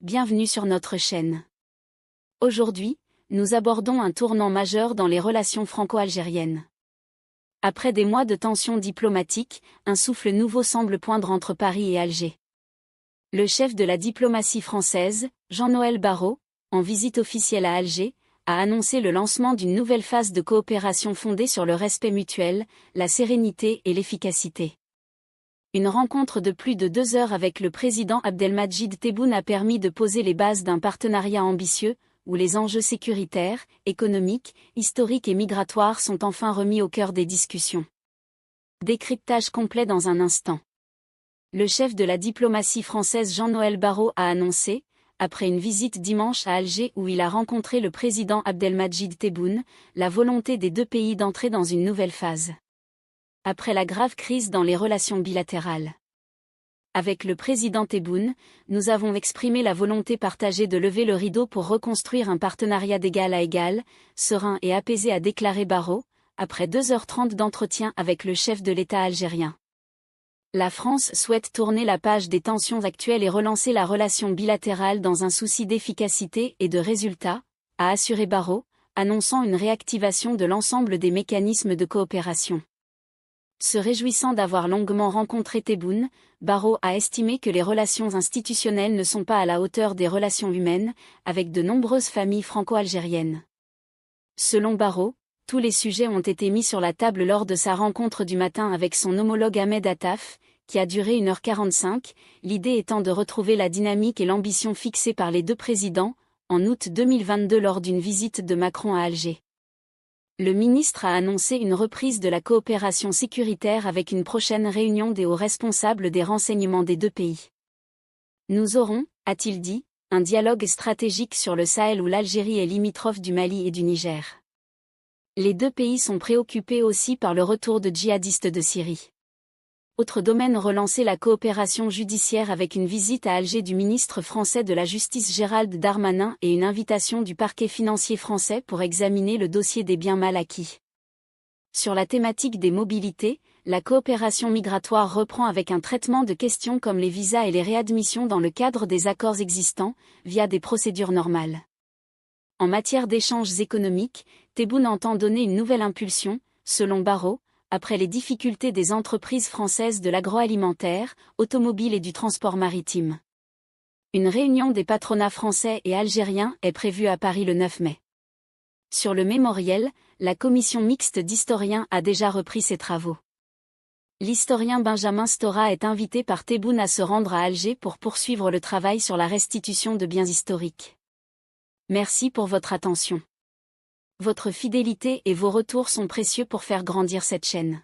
bienvenue sur notre chaîne. Aujourd'hui, nous abordons un tournant majeur dans les relations franco-algériennes. Après des mois de tensions diplomatiques, un souffle nouveau semble poindre entre Paris et Alger. Le chef de la diplomatie française, Jean-Noël Barrot, en visite officielle à Alger, a annoncé le lancement d'une nouvelle phase de coopération fondée sur le respect mutuel, la sérénité et l'efficacité. Une rencontre de plus de 2 heures avec le président Abdelmadjid Tebboune a permis de poser les bases d'un partenariat ambitieux, où les enjeux sécuritaires, économiques, historiques et migratoires sont enfin remis au cœur des discussions. Décryptage complet dans un instant. Le chef de la diplomatie française Jean-Noël Barrot a annoncé, après une visite dimanche à Alger où il a rencontré le président Abdelmadjid Tebboune, la volonté des deux pays d'entrer dans une nouvelle phase. Après la grave crise dans les relations bilatérales. Avec le président Tebboune, nous avons exprimé la volonté partagée de lever le rideau pour reconstruire un partenariat d'égal à égal, serein et apaisé, a déclaré Barrot, après 2h30 d'entretien avec le chef de l'État algérien. La France souhaite tourner la page des tensions actuelles et relancer la relation bilatérale dans un souci d'efficacité et de résultats, a assuré Barrot, annonçant une réactivation de l'ensemble des mécanismes de coopération. Se réjouissant d'avoir longuement rencontré Tebboune, Barrot a estimé que les relations institutionnelles ne sont pas à la hauteur des relations humaines, avec de nombreuses familles franco-algériennes. Selon Barrot, tous les sujets ont été mis sur la table lors de sa rencontre du matin avec son homologue Ahmed Attaf, qui a duré 1h45, l'idée étant de retrouver la dynamique et l'ambition fixées par les deux présidents, en août 2022 lors d'une visite de Macron à Alger. Le ministre a annoncé une reprise de la coopération sécuritaire avec une prochaine réunion des hauts responsables des renseignements des deux pays. Nous aurons, a-t-il dit, un dialogue stratégique sur le Sahel où l'Algérie est limitrophe du Mali et du Niger. Les deux pays sont préoccupés aussi par le retour de djihadistes de Syrie. Autre domaine, relancer la coopération judiciaire avec une visite à Alger du ministre français de la Justice Gérald Darmanin et une invitation du parquet financier français pour examiner le dossier des biens mal acquis. Sur la thématique des mobilités, la coopération migratoire reprend avec un traitement de questions comme les visas et les réadmissions dans le cadre des accords existants, via des procédures normales. En matière d'échanges économiques, Tebboune entend donner une nouvelle impulsion, selon Barrot, après les difficultés des entreprises françaises de l'agroalimentaire, automobile et du transport maritime. Une réunion des patronats français et algériens est prévue à Paris le 9 mai. Sur le mémoriel, la commission mixte d'historiens a déjà repris ses travaux. L'historien Benjamin Stora est invité par Tebboune à se rendre à Alger pour poursuivre le travail sur la restitution de biens historiques. Merci pour votre attention. Votre fidélité et vos retours sont précieux pour faire grandir cette chaîne.